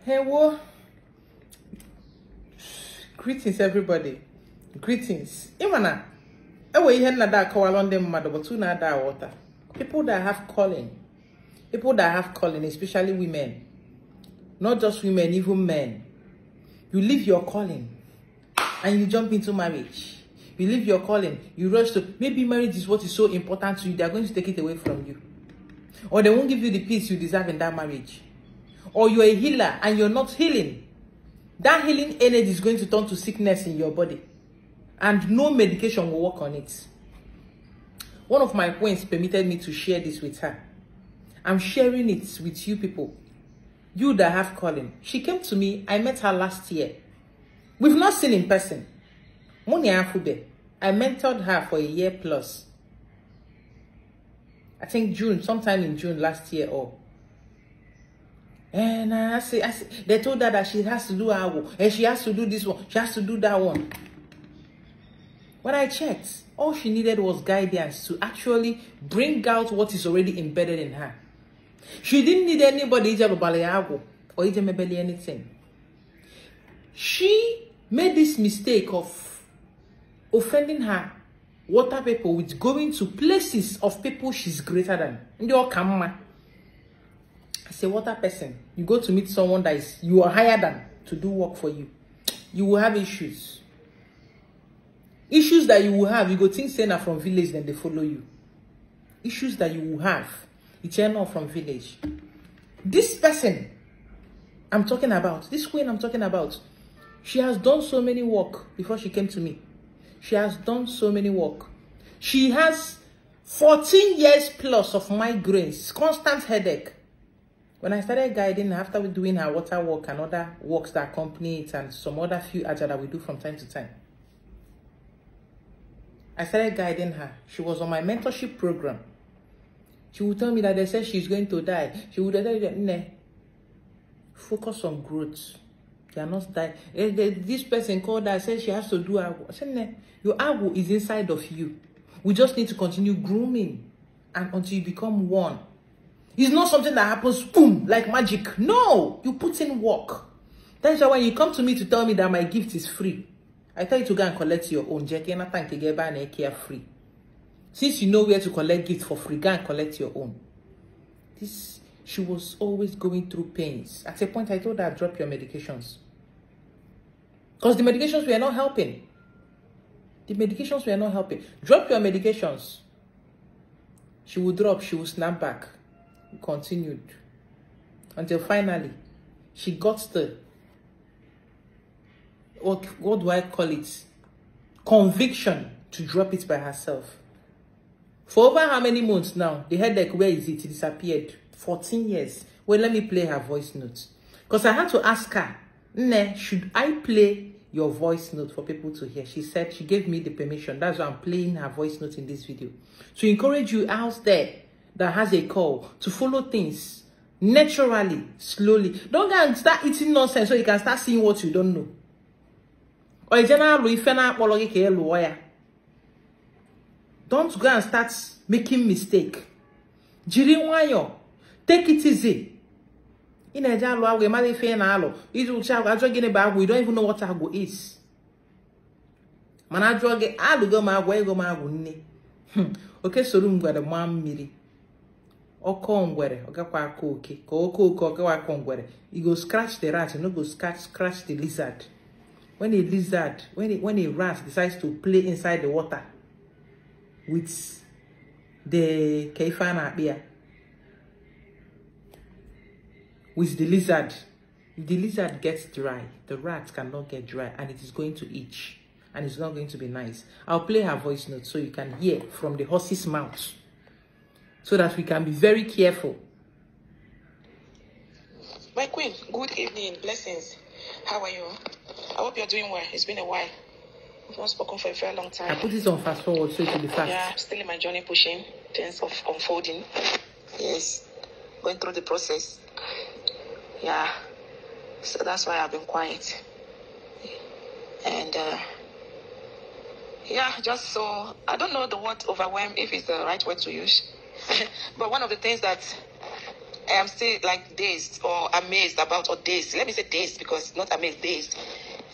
Hello. Greetings, everybody. Greetings. Imana. Ewe ihe na da kawalon dem mado, but na da water. People that have calling. People that have calling, especially women. Not just women, even men. You leave your calling and you jump into marriage. You leave your calling, you rush to, maybe marriage is what is so important to you, they are going to take it away from you. Or they won't give you the peace you deserve in that marriage. Or you're a healer and you're not healing. That healing energy is going to turn to sickness in your body. And no medication will work on it. One of my queens permitted me to share this with her. I'm sharing it with you people. You that have calling. She came to me, I met her last year. We've not seen in person. I mentored her for a year plus. I think June, sometime in June last year or. And I say, they told her that she has to do her work. And she has to do this one. She has to do that one. When I checked, all she needed was guidance to actually bring out what is already embedded in her. She didn't need anybody or anything. She made this mistake of offending her water people with going to places of people she's greater than. As a water person, you go to meet someone that is you are higher than to do work for you. You will have issues. Issues that you will have, you go think say na from village, then they follow you. Issues that you will have, it's not from village. This person I'm talking about, this queen I'm talking about, she has done so many work before she came to me. She has done so many work. She has 14 years plus of migraines, constant headache. When I started guiding her, after we doing her water work and other works that accompany it and some other few agile that we do from time to time, I started guiding her. She was on my mentorship program. She would tell me that they said she's going to die. She would tell me that, nah, focus on growth. You are not dying. This person called her, said she has to do her. I said, nah, your agwo is inside of you. We just need to continue grooming and until you become one. It's not something that happens, boom, like magic. No, you put in work. That's why when you come to me to tell me that my gift is free, I tell you to go and collect your own. Free. Since you know where to collect gifts for free, go and collect your own. She was always going through pains. At a point, I told her, drop your medications. Because the medications were not helping. The medications were not helping. Drop your medications. She would drop, she would snap back. We continued. Until finally, she got the, what do I call it? Conviction to drop it by herself. For over how many months now? The headache, where is it? It disappeared. 14 years. Well, let me play her voice notes. Because I had to ask her, Nne, should I play your voice note for people to hear? She said she gave me the permission. That's why I'm playing her voice note in this video. To encourage you out there that has a call to follow things naturally, slowly. Don't go and start eating nonsense so you can start seeing what you don't know. Or don't go and start making mistake. Take it easy. In a jalo, we might fail alo. We don't even know what ago is. Manajog alugo ma go ma gunni. Okay, so room where the mom miri. Or congwere, or gapa cookie, congwere. You go scratch the rat, you know, go scratch the lizard. When a lizard, when a rat decides to play inside the water with the kaifana beer, with the lizard gets dry, the rat cannot get dry and it is going to itch and it's not going to be nice. I'll play her voice note so you can hear from the horse's mouth so that we can be very careful. My queen, good evening, blessings. How are you? I hope you're doing well. It's been a while. We've not spoken for a very long time. I put this on fast forward so it will be fast. Yeah, I'm still in my journey pushing, things of unfolding. Yes, going through the process. Yeah, so that's why I've been quiet. And yeah, just so, I don't know the word overwhelm if it's the right word to use. But one of the things that I am still like dazed or amazed about, or dazed. Let me say dazed because not amazed, dazed.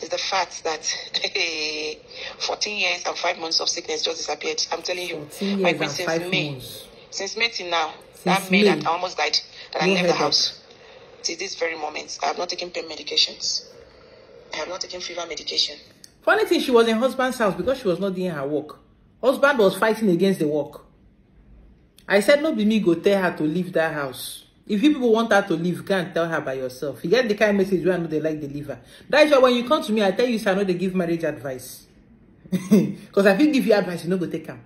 Is the fact that 14 years and 5 months of sickness just disappeared. I'm telling you, 14 my years queen, and since 5 May, months. since May till now, Since that May May. that I almost died, that I No left the headache. house. Till this very moment, I have not taken pain medications. I have not taken fever medication. Funny thing, she was in husband's house because she was not doing her work. Husband was fighting against the work. I said, no, be me go tell her to leave that house. If you people want her to leave, go and tell her by yourself. You get the kind of message where I know they like the leave. That is why when you come to me, I tell you, I know they give marriage advice. Because if I give you advice, you know go take them.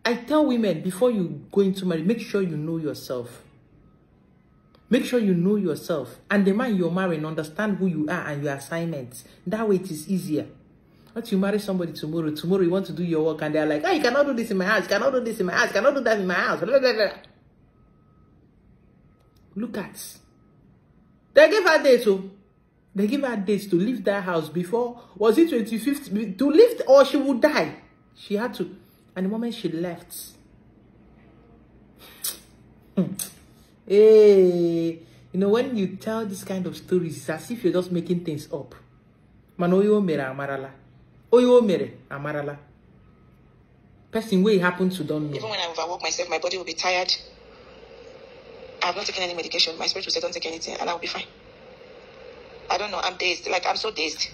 I tell women, before you go into marriage, make sure you know yourself. Make sure you know yourself. And the man you're marrying, understand who you are and your assignments. That way it is easier. Not you marry somebody tomorrow you want to do your work and they're like, oh, you cannot do this in my house, you cannot do this in my house, you cannot do that in my house. Blah, blah, blah. Look at. They gave her dates, they give her dates to leave that house before, was it 25th? To leave or she would die. She had to. And the moment she left, hey, you know, when you tell this kind of stories, it's as if you're just making things up. Man, oyo mere amarala. Oyo mere amarala. Person where it happens to don't know. Even when I overwork myself, my body will be tired. I have not taken any medication. My spirit will say, don't take anything, and I'll be fine. I don't know. I'm dazed. Like, I'm so dazed.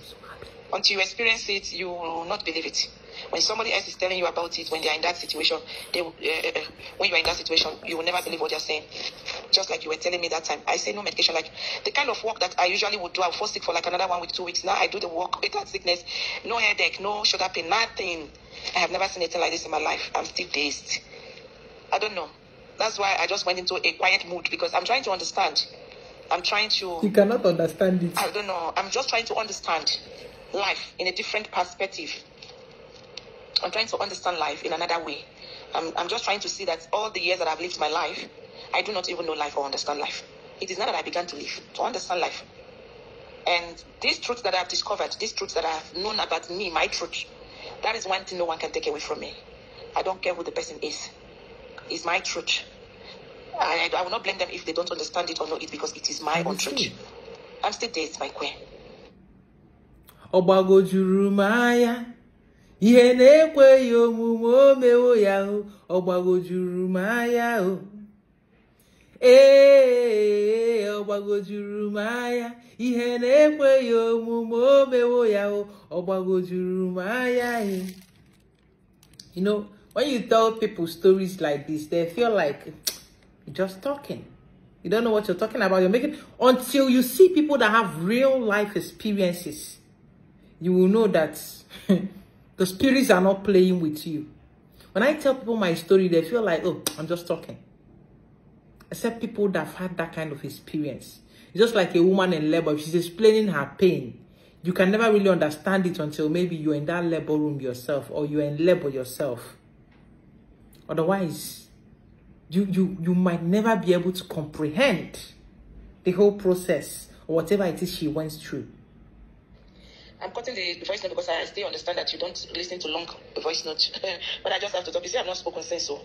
Until you experience it, you will not believe it. When somebody else is telling you about it, when they are in that situation, when you are in that situation, you will never believe what they are saying. Just like you were telling me that time. I say no medication. Like, the kind of work that I usually would do, I'll fall sick for like another 1 week, 2 weeks. Now I do the work without sickness. No headache, no shoulder pain, nothing. I have never seen anything like this in my life. I'm still dazed. I don't know. That's why I just went into a quiet mood because I'm trying to understand. I'm trying to... You cannot understand it. I don't know. I'm just trying to understand life in a different perspective. I'm trying to understand life in another way. I'm just trying to see that all the years that I've lived my life, I do not even know life or understand life. It is now that I began to live, to understand life. And these truths that I've discovered, these truths that I've known about me, my truth, that is one thing no one can take away from me. I don't care who the person is. It's my truth. I will not blame them if they don't understand it or know it because it is my own truth. I'm still dazed, my queen. Obago jurumaya. Ihe na-ekweghị omume o mewo ya o. Obago jurumaya o. Obago jurumaya. Ihe na-ekweghị omume o mewo ya o. Obago jurumaya. You know, when you tell people stories like this, they feel like you're just talking. You don't know what you're talking about. You're making until you see people that have real life experiences, you will know that the spirits are not playing with you. When I tell people my story, they feel like, oh, I'm just talking. Except people that have had that kind of experience. It's just like a woman in labor. If she's explaining her pain, you can never really understand it until maybe you're in that labor room yourself or you're in labor yourself. Otherwise, you might never be able to comprehend the whole process or whatever it is she went through. I'm cutting the voice note because I still understand that you don't listen to long voice notes. But I just have to talk. You see, I've not spoken since, so.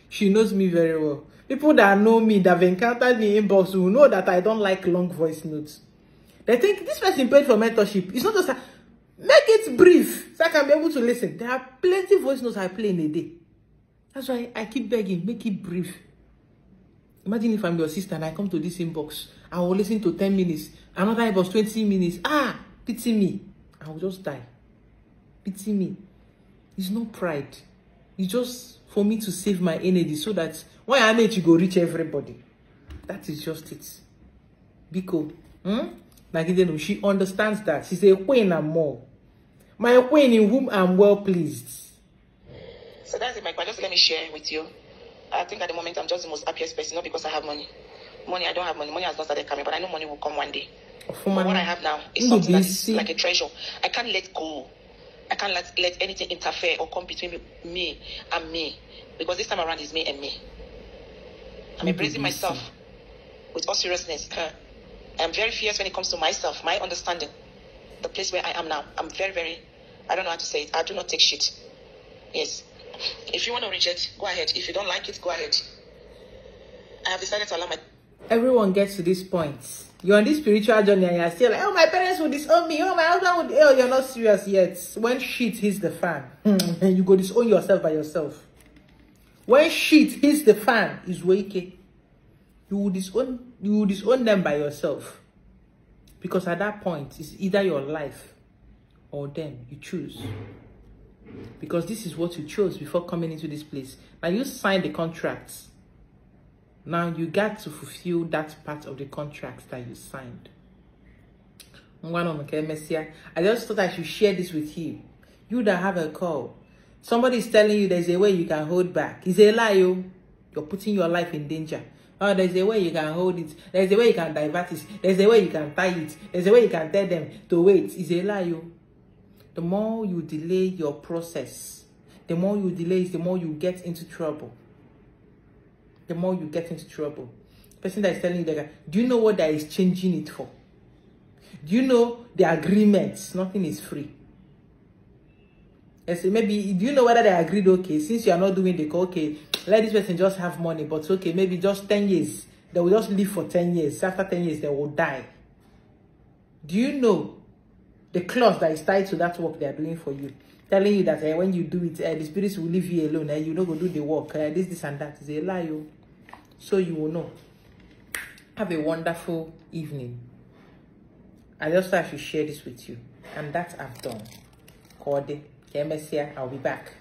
She knows me very well. People that know me, that have encountered me in inbox, will know that I don't like long voice notes. They think this person paid for mentorship. It's not just that. Make it brief so I can be able to listen. There are plenty of voice notes I play in a day. That's why I keep begging, make it brief. Imagine if I'm your sister and I come to this inbox. I will listen to 10 minutes. Another inbox, 20 minutes. Ah, pity me. I will just die. Pity me. It's no pride. It's just for me to save my energy so that when I need to go reach everybody. That is just it. Biko. She understands that. She's a queen and more. My queen in whom I'm well pleased. So that's it, Mike. Just let me share with you. I think at the moment I'm just the most happiest person, not because I have money. Money, I don't have money. Money has not started coming, but I know money will come one day. But what I have now is something that's like a treasure. I can't let go. I can't let anything interfere or come between me and me. Because this time around is me and me. I'm embracing myself with all seriousness. I'm very fierce when it comes to myself, my understanding. The place where I am now. I'm very, very, I don't know how to say it. I do not take shit. Yes. If you want to reject, go ahead. If you don't like it, go ahead. I have decided to allow my... Everyone gets to this point. You're on this spiritual journey and you're still like, oh, my parents will disown me. Oh, my husband would... Oh, you're not serious yet. When shit hits the fan, you go disown yourself by yourself. When shit hits the fan, is wake. You will disown them by yourself. Because at that point, it's either your life or them. You choose. Because this is what you chose before coming into this place. Now you signed the contracts. Now you got to fulfill that part of the contract that you signed. I just thought I should share this with you. You that have a call. Somebody is telling you there's a way you can hold back. It's a lie, yo. You're putting your life in danger. Oh, there's a way you can hold it. There's a way you can divert it. There's a way you can tie it. There's a way you can tell them to wait. It's a lie, yo. The more you delay your process, the more you delay it, the more you get into trouble. The more you get into trouble. The person that is telling you that, do you know what that is changing it for? Do you know the agreements? Nothing is free. And so maybe, do you know whether they agreed, okay, since you are not doing the call, okay, let this person just have money, but okay, maybe just 10 years. They will just live for 10 years. After 10 years, they will die. Do you know the clause that is tied to that work they are doing for you? Telling you that when you do it, the spirits will leave you alone. You don't go do the work. This and that. Is a lie. Yo. So you will know. Have a wonderful evening. I just thought I should share this with you. And that I've done. Kode. I'll be back.